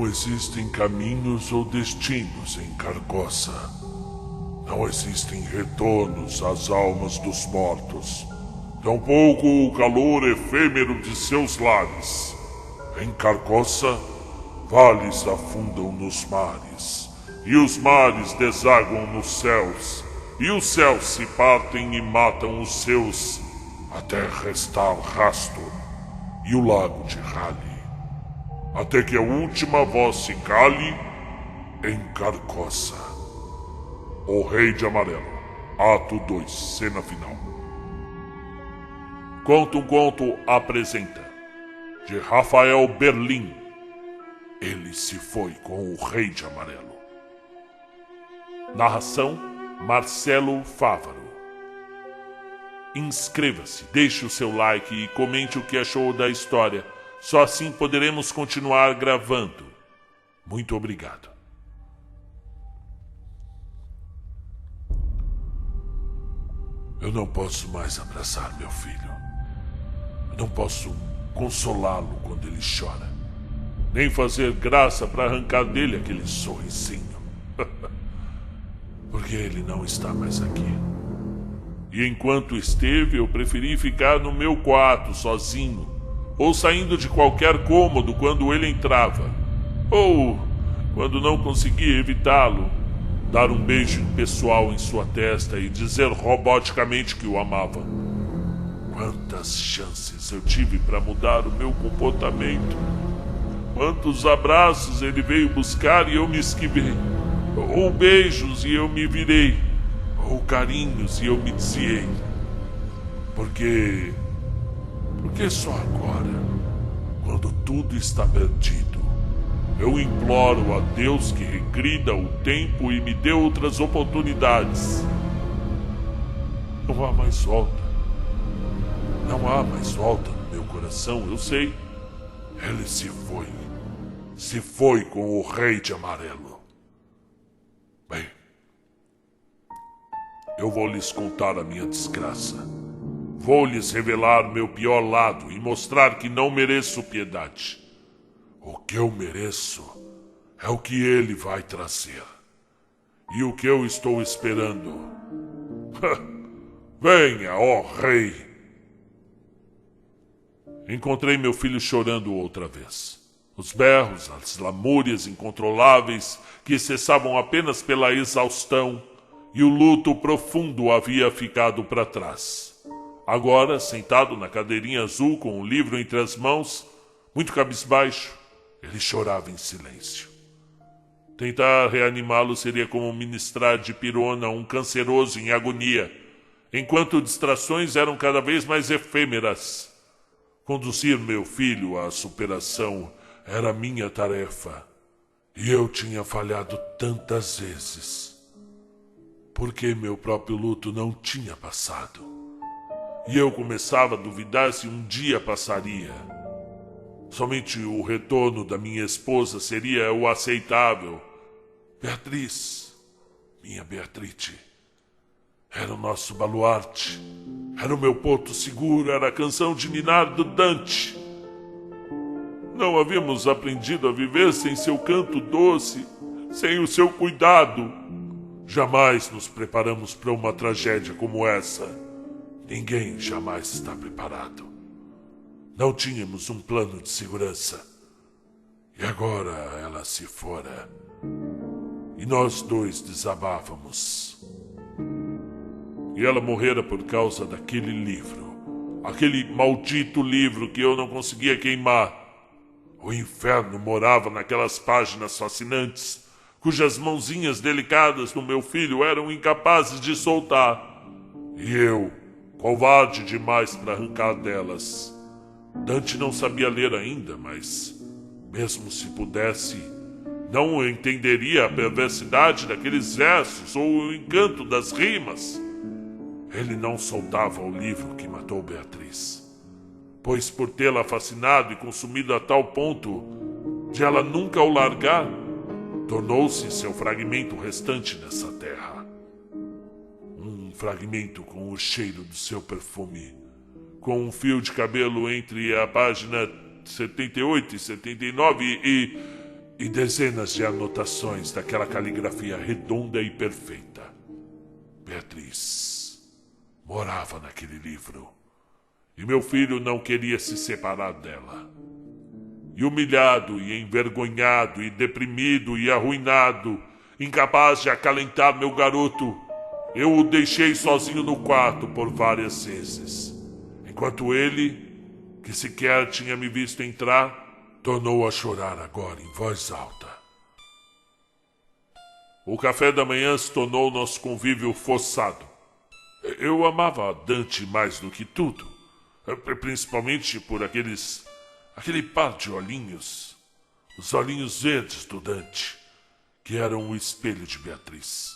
Não existem caminhos ou destinos em Carcosa. Não existem retornos às almas dos mortos. Tampouco o calor efêmero de seus lares. Em Carcosa, vales afundam nos mares, e os mares desaguam nos céus, e os céus se partem e matam os seus, até restar rasto e o lago de Rale, até que a última voz se cale em Carcosa. O Rei de Amarelo, Ato 2, cena final. Conta um Conto apresenta, de Rafael Berlim, Ele se foi com o Rei de Amarelo. Narração, Marcelo Fávaro. Inscreva-se, deixe o seu like e comente o que achou da história. Só assim poderemos continuar gravando. Muito obrigado. Eu não posso mais abraçar meu filho. Eu não posso consolá-lo quando ele chora, nem fazer graça para arrancar dele aquele sorrisinho. Porque ele não está mais aqui. E enquanto esteve, eu preferi ficar no meu quarto sozinho, ou saindo de qualquer cômodo quando ele entrava, ou, quando não conseguia evitá-lo, dar um beijo impessoal em sua testa e dizer roboticamente que o amava. Quantas chances eu tive para mudar o meu comportamento? Quantos abraços ele veio buscar e eu me esquivei? Ou beijos e eu me virei? Ou carinhos e eu me desviei? Porque só agora, quando tudo está perdido, eu imploro a Deus que regrida o tempo e me dê outras oportunidades. Não há mais volta. Não há mais volta no meu coração, eu sei. Ele se foi. Se foi com o Rei de Amarelo. Bem, eu vou lhes contar a minha desgraça. Vou lhes revelar meu pior lado e mostrar que não mereço piedade. O que eu mereço é o que ele vai trazer. E o que eu estou esperando? Venha, ó Rei! Encontrei meu filho chorando outra vez. Os berros, as lamúrias incontroláveis que cessavam apenas pela exaustão, e o luto profundo havia ficado para trás. Agora, sentado na cadeirinha azul com um livro entre as mãos, muito cabisbaixo, ele chorava em silêncio. Tentar reanimá-lo seria como ministrar de pirona a um canceroso em agonia, enquanto distrações eram cada vez mais efêmeras. Conduzir meu filho à superação era minha tarefa, e eu tinha falhado tantas vezes. Porque meu próprio luto não tinha passado. E eu começava a duvidar se um dia passaria. Somente o retorno da minha esposa seria o aceitável. Beatriz, minha Beatrice, era o nosso baluarte. Era o meu porto seguro, era a canção de ninar do Dante. Não havíamos aprendido a viver sem seu canto doce, sem o seu cuidado. Jamais nos preparamos para uma tragédia como essa. Ninguém jamais está preparado. Não tínhamos um plano de segurança. E agora ela se fora. E nós dois desabávamos. E ela morrera por causa daquele livro. Aquele maldito livro que eu não conseguia queimar. O inferno morava naquelas páginas fascinantes, cujas mãozinhas delicadas no meu filho eram incapazes de soltar. E eu, covarde demais para arrancar delas. Dante não sabia ler ainda, mas, mesmo se pudesse, não entenderia a perversidade daqueles versos ou o encanto das rimas. Ele não soltava o livro que matou Beatriz, pois por tê-la fascinado e consumido a tal ponto de ela nunca o largar, tornou-se seu fragmento restante nessa terra. Um fragmento com o cheiro do seu perfume, com um fio de cabelo entre a página 78 e 79 e dezenas de anotações daquela caligrafia redonda e perfeita. Beatriz morava naquele livro, e meu filho não queria se separar dela. E humilhado, e envergonhado, e deprimido, e arruinado, incapaz de acalentar meu garoto, eu o deixei sozinho no quarto por várias vezes, enquanto ele, que sequer tinha me visto entrar, tornou a chorar agora em voz alta. O café da manhã se tornou nosso convívio forçado. Eu amava Dante mais do que tudo, principalmente por aquele par de olhinhos, os olhinhos verdes do Dante, que eram o espelho de Beatriz.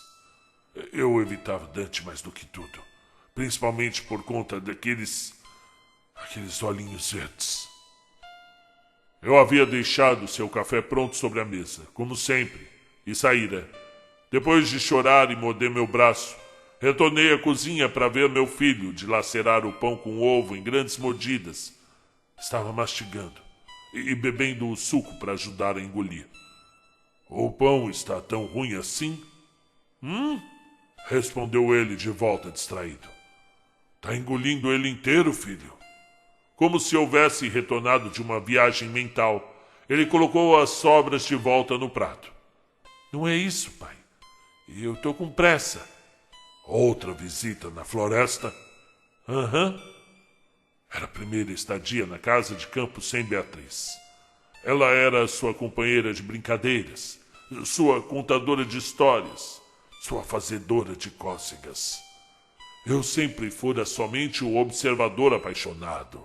Eu evitava Dante mais do que tudo, principalmente por conta daqueles olhinhos verdes. Eu havia deixado seu café pronto sobre a mesa, como sempre, e saíra. Depois de chorar e morder meu braço, retornei à cozinha para ver meu filho dilacerar o pão com ovo em grandes mordidas. Estava mastigando e bebendo o suco para ajudar a engolir. O pão está tão ruim assim? Respondeu ele de volta distraído. Tá engolindo ele inteiro, filho? Como se houvesse retornado de uma viagem mental, ele colocou as sobras de volta no prato. Não é isso, pai. Eu tô com pressa. Outra visita na floresta? Era a primeira estadia na casa de campo sem Beatriz. Ela era sua companheira de brincadeiras, sua contadora de histórias, sua fazedora de cócegas. Eu sempre fora somente o observador apaixonado.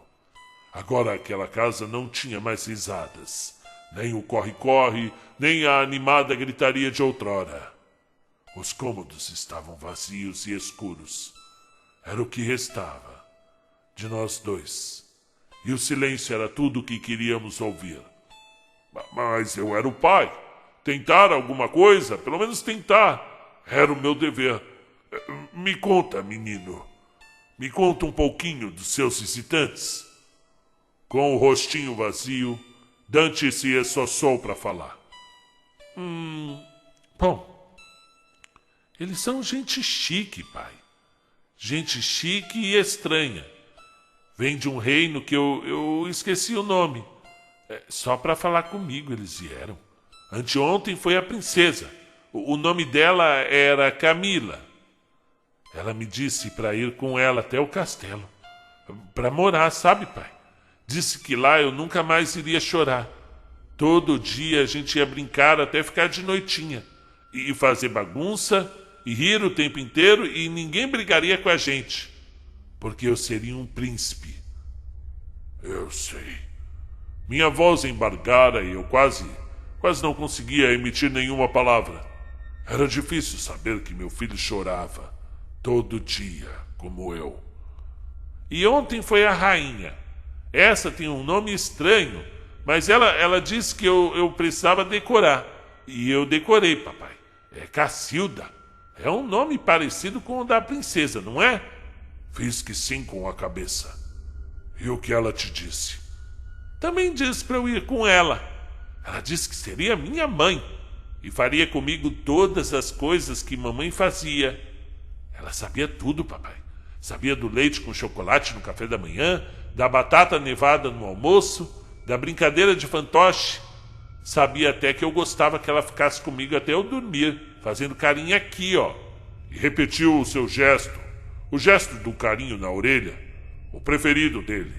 Agora aquela casa não tinha mais risadas, nem o corre-corre, nem a animada gritaria de outrora. Os cômodos estavam vazios e escuros. Era o que restava de nós dois. E o silêncio era tudo o que queríamos ouvir. Mas eu era o pai. Tentar alguma coisa, pelo menos tentar, era o meu dever. Me conta, menino. Me conta um pouquinho dos seus visitantes. Com o rostinho vazio, Dante se esforçou para falar. Bom, eles são gente chique, pai. Gente chique e estranha. Vem de um reino que eu esqueci o nome. Só para falar comigo eles vieram. Anteontem foi a princesa. O nome dela era Camila. Ela me disse para ir com ela até o castelo. Para morar, sabe, pai? Disse que lá eu nunca mais iria chorar. Todo dia a gente ia brincar até ficar de noitinha. E fazer bagunça, e rir o tempo inteiro, e ninguém brigaria com a gente. Porque eu seria um príncipe. Eu sei. Minha voz embargara e eu quase não conseguia emitir nenhuma palavra. Era difícil saber que meu filho chorava. Todo dia, como eu. E ontem foi a rainha. Essa tem um nome estranho, mas ela disse que eu precisava decorar. E eu decorei, papai. É Cacilda. É um nome parecido com o da princesa, não é? Fiz que sim com a cabeça. E o que ela te disse? Também disse para eu ir com ela. Ela disse que seria minha mãe e faria comigo todas as coisas que mamãe fazia. Ela sabia tudo, papai. Sabia do leite com chocolate no café da manhã, da batata nevada no almoço, da brincadeira de fantoche. Sabia até que eu gostava que ela ficasse comigo até eu dormir, fazendo carinho aqui, ó. E repetiu o seu gesto, o gesto do carinho na orelha, o preferido dele,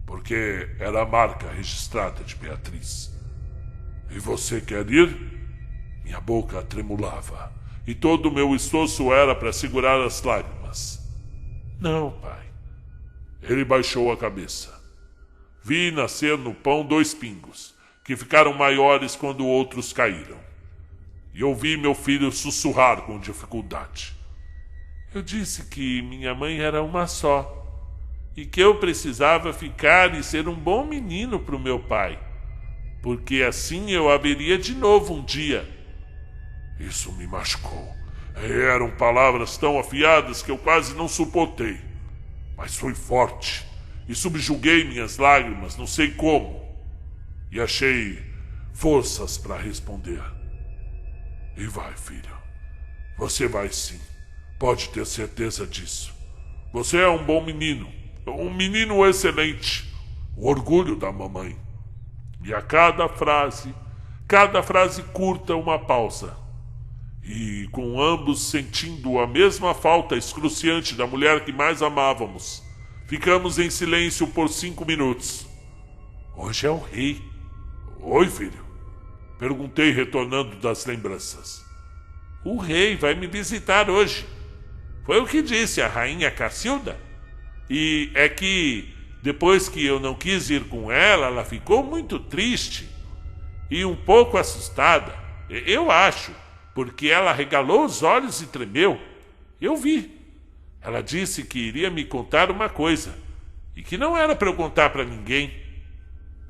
porque era a marca registrada de Beatriz. E você quer ir? Minha boca tremulava, e todo o meu esforço era para segurar as lágrimas. Não, pai. Ele baixou a cabeça. Vi nascer no pão 2 pingos, que ficaram maiores quando outros caíram. E ouvi meu filho sussurrar com dificuldade. Eu disse que minha mãe era uma só, e que eu precisava ficar e ser um bom menino para o meu pai, porque assim eu a veria de novo um dia. Isso me machucou. Eram palavras tão afiadas que eu quase não suportei. Mas fui forte e subjuguei minhas lágrimas, não sei como. E achei forças para responder. E vai, filho. Você vai sim. Pode ter certeza disso. Você é um bom menino. Um menino excelente. O orgulho da mamãe. E a cada frase curta, uma pausa. E com ambos sentindo a mesma falta excruciante da mulher que mais amávamos, ficamos em silêncio por 5 minutos. Hoje é o rei. Oi, filho. Perguntei, retornando das lembranças. O rei vai me visitar hoje. Foi o que disse a rainha Cacilda. E é que, depois que eu não quis ir com ela, ela ficou muito triste e um pouco assustada. Eu acho, porque ela regalou os olhos e tremeu. Eu vi. Ela disse que iria me contar uma coisa e que não era para eu contar para ninguém.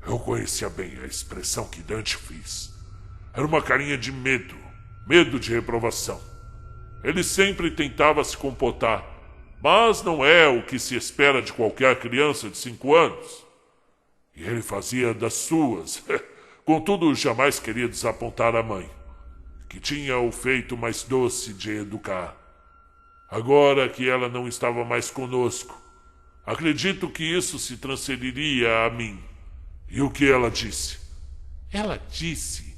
Eu conhecia bem a expressão que Dante fez. Era uma carinha de medo de reprovação. Ele sempre tentava se comportar, mas não é o que se espera de qualquer criança de 5 anos. E ele fazia das suas. Contudo, jamais queria desapontar a mãe, que tinha o feito mais doce de educar. Agora que ela não estava mais conosco, acredito que isso se transferiria a mim. E o que ela disse? Ela disse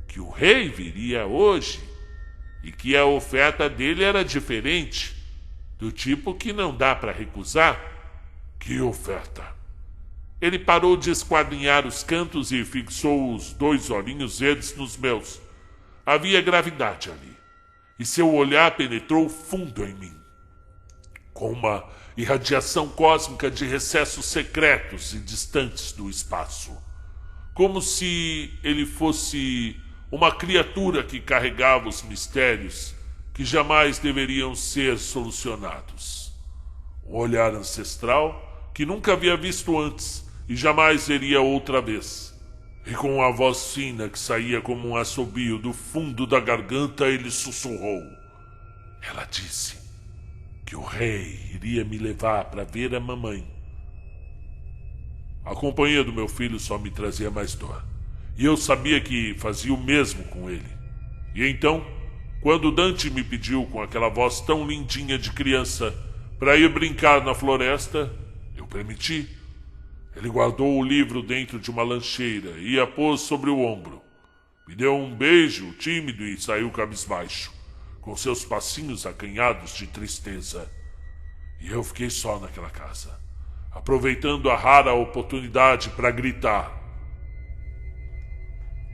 que o rei viria hoje e que a oferta dele era diferente, do tipo que não dá para recusar. Que oferta? Ele parou de esquadrinhar os cantos e fixou os 2 olhinhos verdes nos meus. Havia gravidade ali, e seu olhar penetrou fundo em mim, com uma irradiação cósmica de recessos secretos e distantes do espaço, como se ele fosse uma criatura que carregava os mistérios que jamais deveriam ser solucionados. Um olhar ancestral que nunca havia visto antes e jamais veria outra vez. E com uma voz fina que saía como um assobio do fundo da garganta, ele sussurrou. Ela disse que o rei iria me levar para ver a mamãe. A companhia do meu filho só me trazia mais dor, e eu sabia que fazia o mesmo com ele. E então, quando Dante me pediu com aquela voz tão lindinha de criança para ir brincar na floresta, eu permiti. Ele guardou o livro dentro de uma lancheira e a pôs sobre o ombro. Me deu um beijo tímido e saiu cabisbaixo, com seus passinhos acanhados de tristeza. E eu fiquei só naquela casa, aproveitando a rara oportunidade para gritar.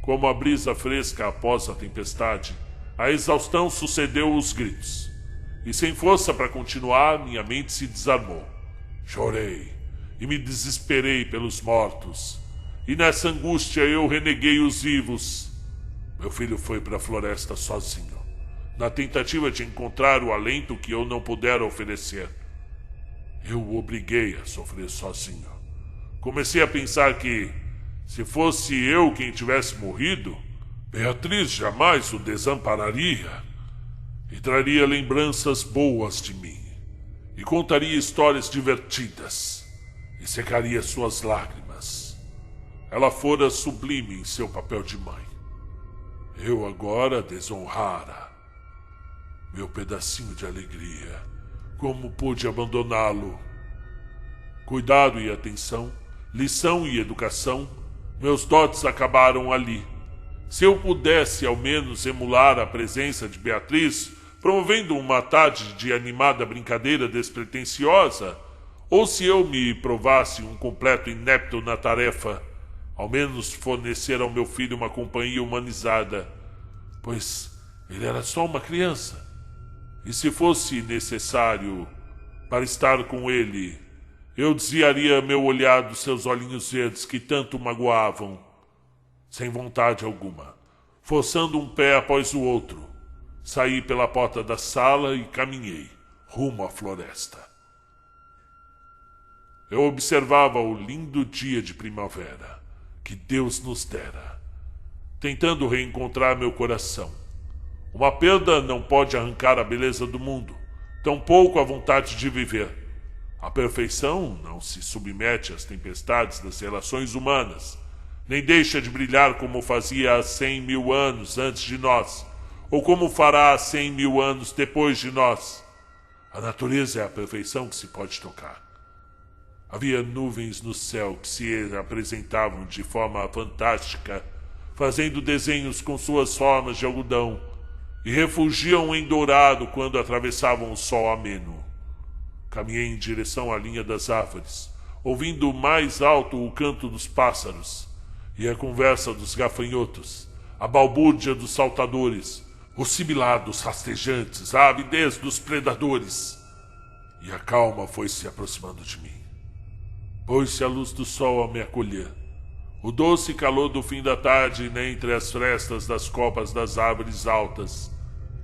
Como a brisa fresca após a tempestade, a exaustão sucedeu os gritos. E sem força para continuar, minha mente se desarmou. Chorei e me desesperei pelos mortos. E nessa angústia eu reneguei os vivos. Meu filho foi para a floresta sozinho, na tentativa de encontrar o alento que eu não pudera oferecer. Eu o obriguei a sofrer sozinho. Comecei a pensar que, se fosse eu quem tivesse morrido, Beatriz jamais o desampararia e traria lembranças boas de mim, e contaria histórias divertidas, e secaria suas lágrimas. Ela fora sublime em seu papel de mãe. Eu agora desonrara meu pedacinho de alegria. Como pude abandoná-lo? Cuidado e atenção, lição e educação, meus dotes acabaram ali. Se eu pudesse ao menos emular a presença de Beatriz, promovendo uma tarde de animada brincadeira despretensiosa, ou se eu me provasse um completo inepto na tarefa, ao menos fornecer ao meu filho uma companhia humanizada, pois ele era só uma criança. E se fosse necessário para estar com ele, eu desviaria meu olhar dos seus olhinhos verdes que tanto magoavam, sem vontade alguma, forçando um pé após o outro. Saí pela porta da sala e caminhei rumo à floresta. Eu observava o lindo dia de primavera que Deus nos dera, tentando reencontrar meu coração. Uma perda não pode arrancar a beleza do mundo, tampouco a vontade de viver. A perfeição não se submete às tempestades das relações humanas, nem deixa de brilhar como fazia há 100.000 anos antes de nós, ou como fará há 100.000 anos depois de nós. A natureza é a perfeição que se pode tocar. Havia nuvens no céu que se apresentavam de forma fantástica, fazendo desenhos com suas formas de algodão, e refugiam em dourado quando atravessavam o sol ameno. Caminhei em direção à linha das árvores, ouvindo mais alto o canto dos pássaros e a conversa dos gafanhotos, a balbúrdia dos saltadores, o sibilar dos rastejantes, a avidez dos predadores. E a calma foi se aproximando de mim. Pôs-se a luz do sol a me acolher. O doce calor do fim da tarde entre as frestas das copas das árvores altas.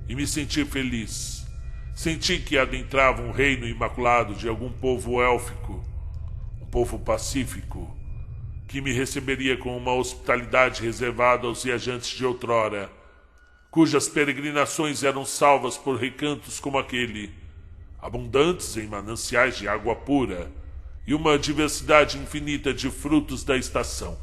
E me senti feliz. Senti que adentrava um reino imaculado de algum povo élfico, um povo pacífico, que me receberia com uma hospitalidade reservada aos viajantes de outrora, cujas peregrinações eram salvas por recantos como aquele, abundantes em mananciais de água pura e uma diversidade infinita de frutos da estação.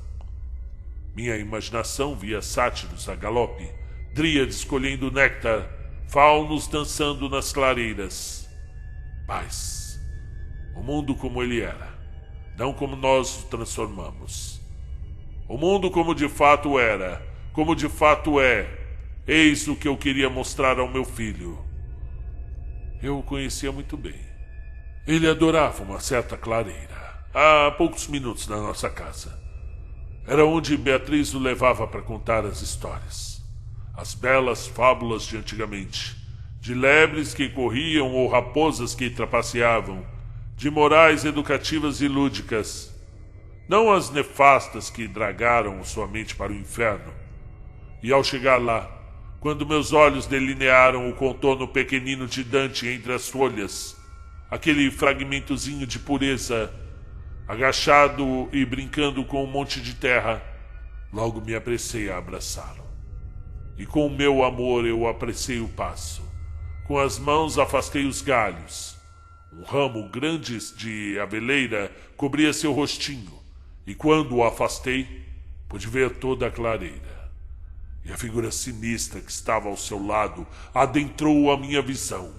Minha imaginação via sátiros a galope, dríades colhendo néctar, faunos dançando nas clareiras. Paz. O mundo como ele era, não como nós o transformamos. O mundo como de fato era, como de fato é. Eis o que eu queria mostrar ao meu filho. Eu o conhecia muito bem. Ele adorava uma certa clareira, a poucos minutos da nossa casa. Era onde Beatriz o levava para contar as histórias. As belas fábulas de antigamente, de lebres que corriam ou raposas que trapaceavam, de morais educativas e lúdicas, não as nefastas que dragaram sua mente para o inferno. E ao chegar lá, quando meus olhos delinearam o contorno pequenino de Dante entre as folhas, aquele fragmentozinho de pureza, agachado e brincando com um monte de terra, logo me apressei a abraçá-lo. E com o meu amor eu apressei o passo. Com as mãos afastei os galhos. Um ramo grande de abelheira cobria seu rostinho, e quando o afastei, pude ver toda a clareira. E a figura sinistra que estava ao seu lado adentrou a minha visão.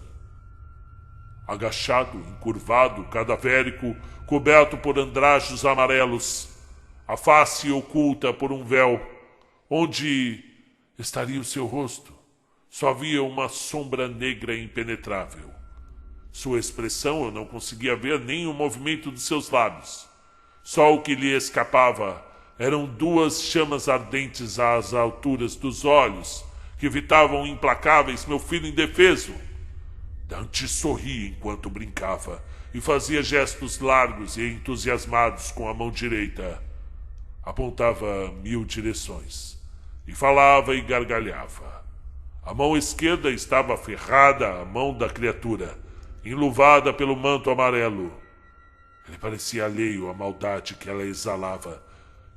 Agachado, encurvado, cadavérico, coberto por andrajos amarelos, a face oculta por um véu, onde estaria o seu rosto? Só havia uma sombra negra impenetrável. Sua expressão eu não conseguia ver nem o movimento dos seus lábios. Só o que lhe escapava eram duas chamas ardentes às alturas dos olhos, que evitavam implacáveis meu filho indefeso. Dante sorria enquanto brincava e fazia gestos largos e entusiasmados com a mão direita. Apontava 1000 direções e falava e gargalhava. A mão esquerda estava aferrada à mão da criatura, enluvada pelo manto amarelo. Ele parecia alheio à maldade que ela exalava,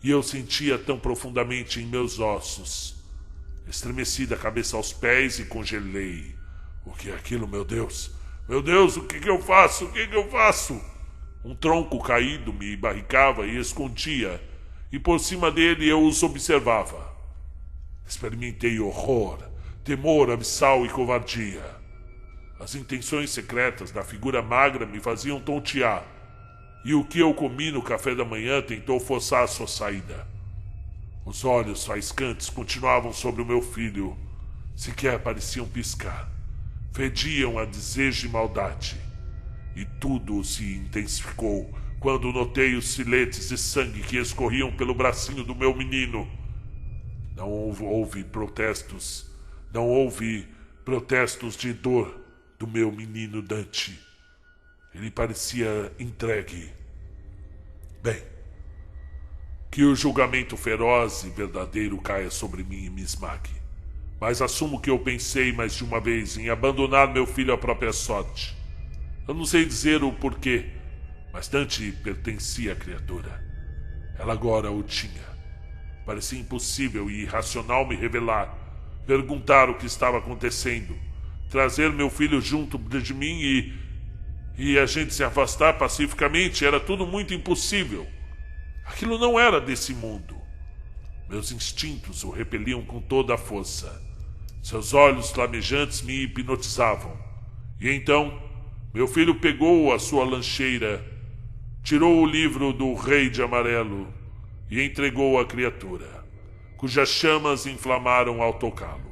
e eu sentia tão profundamente em meus ossos. Estremeci da cabeça aos pés e congelei. O que é aquilo, meu Deus? Meu Deus, o que eu faço? O que eu faço? Um tronco caído me barricava e escondia, e por cima dele eu os observava. Experimentei horror, temor abissal e covardia. As intenções secretas da figura magra me faziam tontear, e o que eu comi no café da manhã tentou forçar a sua saída. Os olhos faiscantes continuavam sobre o meu filho, sequer pareciam piscar. Fediam a desejo e maldade, e tudo se intensificou quando notei os filetes de sangue que escorriam pelo bracinho do meu menino. Não houve protestos de dor do meu menino Dante. Ele parecia entregue. Bem, que o julgamento feroz e verdadeiro caia sobre mim e me esmague. Mas assumo que eu pensei mais de uma vez em abandonar meu filho à própria sorte. Eu não sei dizer o porquê, mas Dante pertencia à criatura. Ela agora o tinha. Parecia impossível e irracional me revelar, perguntar o que estava acontecendo, trazer meu filho junto de mim e a gente se afastar pacificamente. Era tudo muito impossível. Aquilo não era desse mundo. Meus instintos o repeliam com toda a força. Seus olhos lamejantes me hipnotizavam. E então, meu filho pegou a sua lancheira, tirou o livro do Rei de Amarelo e entregou à criatura, cujas chamas inflamaram ao tocá-lo.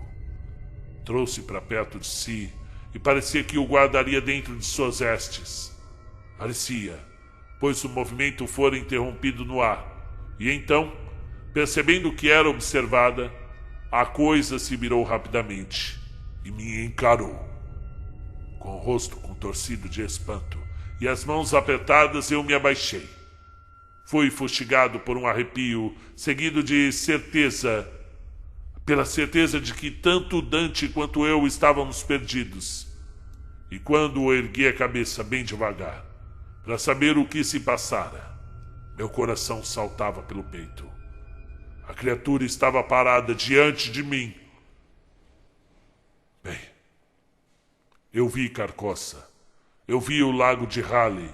Trouxe para perto de si e parecia que o guardaria dentro de suas vestes. Parecia, pois o movimento fora interrompido no ar. E então, percebendo que era observada, a coisa se virou rapidamente e me encarou. Com o rosto contorcido de espanto e as mãos apertadas, eu me abaixei. Fui fustigado por um arrepio, seguido de pela certeza de que tanto Dante quanto eu estávamos perdidos. E quando ergui a cabeça bem devagar, para saber o que se passara, meu coração saltava pelo peito. A criatura estava parada diante de mim. Bem, eu vi Carcoça, eu vi o lago de Raleigh,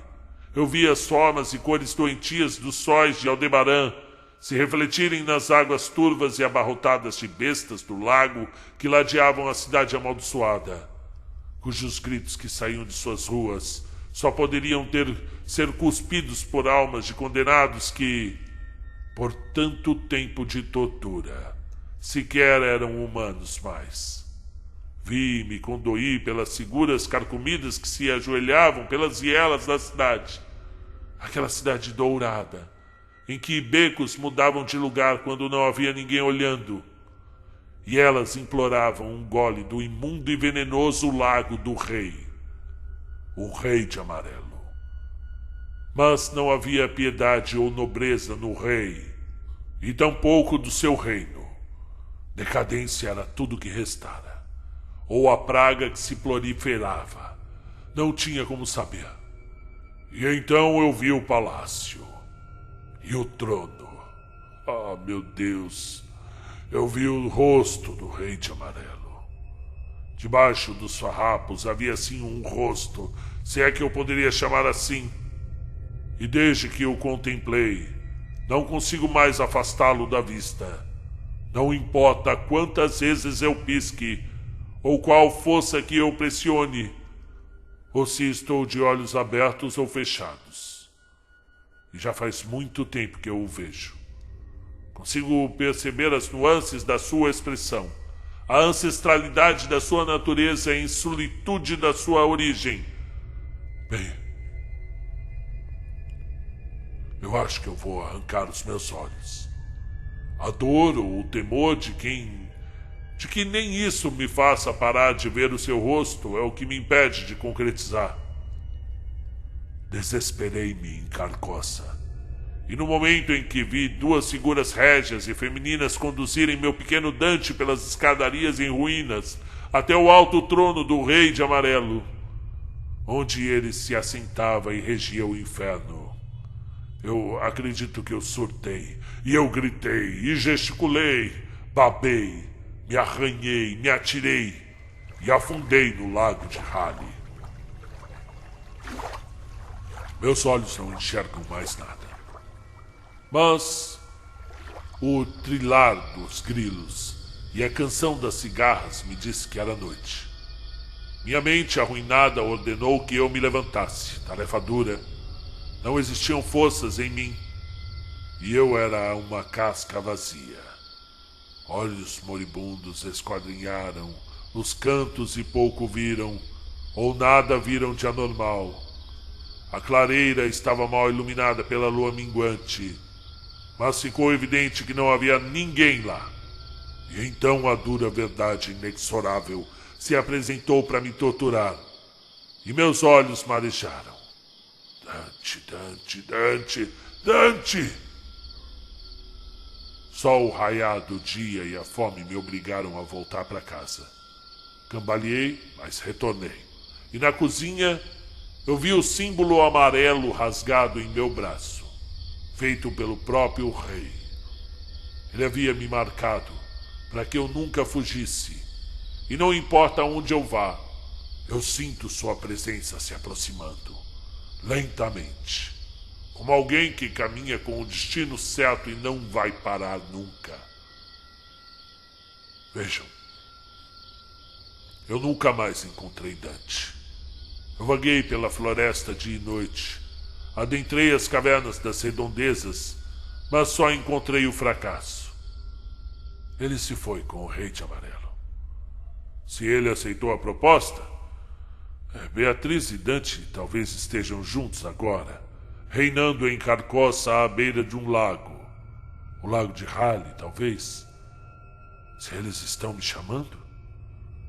eu vi as formas e cores doentias dos sóis de Aldebaran se refletirem nas águas turvas e abarrotadas de bestas do lago que ladeavam a cidade amaldiçoada, cujos gritos que saíam de suas ruas só poderiam ser cuspidos por almas de condenados que, por tanto tempo de tortura, sequer eram humanos mais. Vi e me condoí pelas figuras carcomidas que se ajoelhavam pelas vielas da cidade, aquela cidade dourada, em que becos mudavam de lugar quando não havia ninguém olhando, e elas imploravam um gole do imundo e venenoso lago do rei, o Rei de Amarelo. Mas não havia piedade ou nobreza no rei, e tampouco do seu reino. Decadência era tudo que restara, ou a praga que se proliferava. Não tinha como saber. E então eu vi o palácio e o trono. Ah, meu Deus! Eu vi o rosto do Rei de Amarelo. Debaixo dos farrapos havia sim um rosto, se é que eu poderia chamar assim. E desde que o contemplei, não consigo mais afastá-lo da vista. Não importa quantas vezes eu pisque, ou qual força que eu pressione, ou se estou de olhos abertos ou fechados. E já faz muito tempo que eu o vejo. Consigo perceber as nuances da sua expressão, a ancestralidade da sua natureza e a insolitude da sua origem. Bem, eu acho que eu vou arrancar os meus olhos. A dor ou o temor de que nem isso me faça parar de ver o seu rosto é o que me impede de concretizar. Desesperei-me em Carcoça, e no momento em que vi duas figuras régias e femininas conduzirem meu pequeno Dante pelas escadarias em ruínas até o alto trono do Rei de Amarelo, onde ele se assentava e regia o inferno, eu acredito que eu surtei, e eu gritei, e gesticulei, babei, me arranhei, me atirei e afundei no lago de Raleigh. Meus olhos não enxergam mais nada. Mas o trilar dos grilos e a canção das cigarras me disse que era noite. Minha mente arruinada ordenou que eu me levantasse. Tarefa dura. Não existiam forças em mim. E eu era uma casca vazia. Olhos moribundos esquadrinharam os cantos e pouco viram, ou nada viram de anormal. A clareira estava mal iluminada pela lua minguante, mas ficou evidente que não havia ninguém lá. E então a dura verdade inexorável se apresentou para me torturar, e meus olhos marejaram. Dante, Dante, Dante, Dante! Só o raiar do dia e a fome me obrigaram a voltar para casa. Cambaleei, mas retornei. E na cozinha eu vi o símbolo amarelo rasgado em meu braço, feito pelo próprio rei. Ele havia me marcado para que eu nunca fugisse. E não importa onde eu vá, eu sinto sua presença se aproximando, lentamente, como alguém que caminha com o destino certo e não vai parar nunca. Vejam, eu nunca mais encontrei Dante. Eu vaguei pela floresta dia e noite, adentrei as cavernas das redondezas, mas só encontrei o fracasso. Ele se foi com o Rei de Amarelo. Se ele aceitou a proposta, Beatriz e Dante talvez estejam juntos agora, reinando em Carcoça à beira de um lago. O lago de Hali, talvez. Se eles estão me chamando?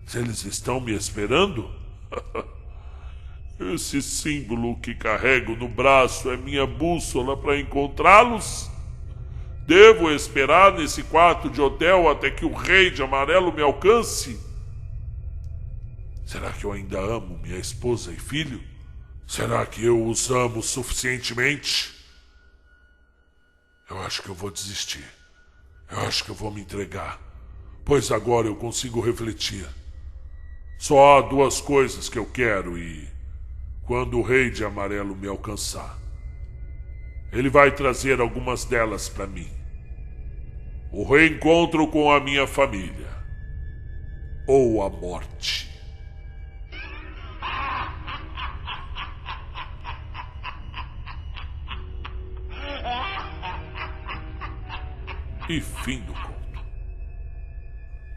Se eles estão me esperando? Esse símbolo que carrego no braço é minha bússola para encontrá-los? Devo esperar nesse quarto de hotel até que o Rei de Amarelo me alcance? Será que eu ainda amo minha esposa e filho? Será que eu os amo suficientemente? Eu acho que eu vou desistir. Eu acho que eu vou me entregar, pois agora eu consigo refletir. Só há duas coisas que eu quero e, quando o Rei de Amarelo me alcançar, ele vai trazer algumas delas para mim. O reencontro com a minha família, ou a morte. E fim do conto.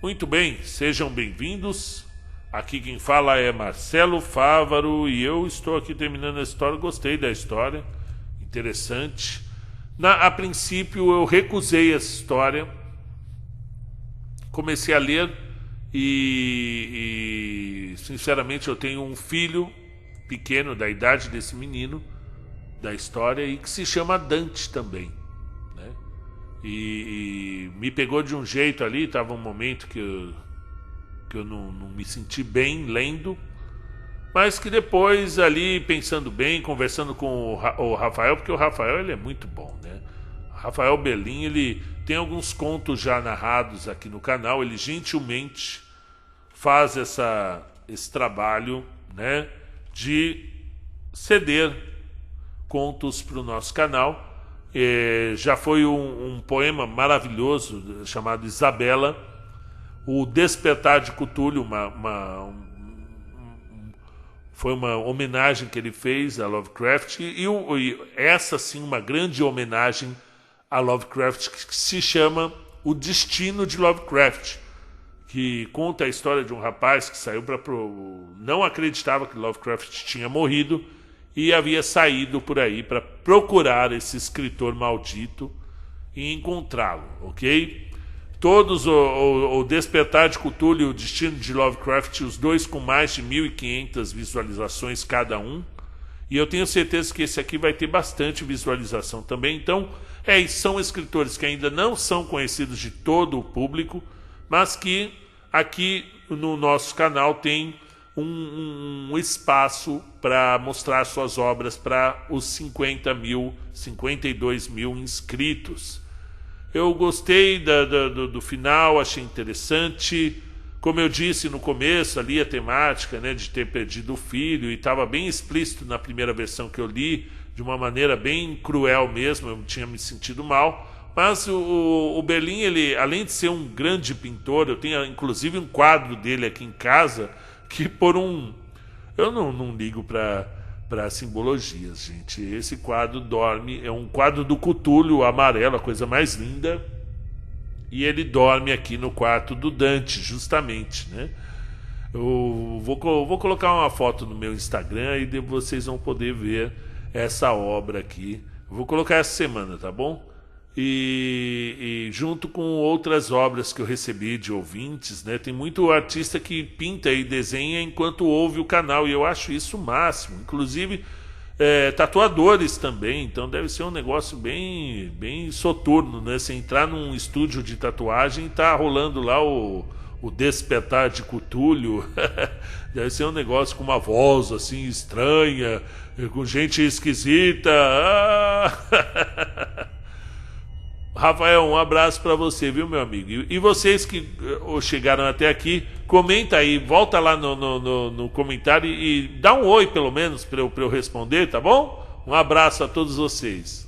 Muito bem, sejam bem-vindos. Aqui quem fala é Marcelo Fávaro e eu estou aqui terminando a história. Gostei da história, interessante. A princípio eu recusei essa história, comecei a ler e sinceramente eu tenho um filho pequeno da idade desse menino da história e que se chama Dante também, né? E me pegou de um jeito ali, estava um momento que eu não me senti bem lendo, mas que depois ali, pensando bem, conversando com o Rafael, porque o Rafael ele é muito bom, né? O Rafael Belin, ele tem alguns contos já narrados aqui no canal, ele gentilmente faz esse trabalho, né, de ceder contos para o nosso canal. Já foi um poema maravilhoso chamado Isabela, o Despertar de Cthulhu, foi uma homenagem que ele fez a Lovecraft e essa sim uma grande homenagem a Lovecraft que se chama O Destino de Lovecraft, que conta a história de um rapaz que saiu não acreditava que Lovecraft tinha morrido e havia saído por aí para procurar esse escritor maldito e encontrá-lo, ok? Todos, o Despertar de Cthulhu e o Destino de Lovecraft, os dois com mais de 1.500 visualizações cada um. E eu tenho certeza que esse aqui vai ter bastante visualização também. Então, são escritores que ainda não são conhecidos de todo o público, mas que aqui no nosso canal tem um espaço para mostrar suas obras para os 52 mil inscritos. Eu gostei do final, achei interessante. Como eu disse no começo, ali a temática, né, de ter perdido o filho, e estava bem explícito na primeira versão que eu li, de uma maneira bem cruel mesmo, eu tinha me sentido mal. Mas o Belin, ele, além de ser um grande pintor, eu tenho inclusive um quadro dele aqui em casa, que eu não ligo para simbologias, gente. Esse quadro dorme, é um quadro do Cthulhu amarelo, a coisa mais linda, e ele dorme aqui no quarto do Dante, justamente, né? Eu vou colocar uma foto no meu Instagram e vocês vão poder ver essa obra aqui. Eu vou colocar essa semana, tá bom? E junto com outras obras que eu recebi de ouvintes, né? Tem muito artista que pinta e desenha enquanto ouve o canal, e eu acho isso o máximo. Inclusive tatuadores também, então deve ser um negócio bem, bem soturno, né? Você entrar num estúdio de tatuagem e tá rolando lá o Despertar de Cthulhu. Deve ser um negócio com uma voz assim estranha, com gente esquisita. Rafael, um abraço para você, viu, meu amigo? E vocês que chegaram até aqui, comenta aí, volta lá no comentário e dá um oi, pelo menos, para eu responder, tá bom? Um abraço a todos vocês.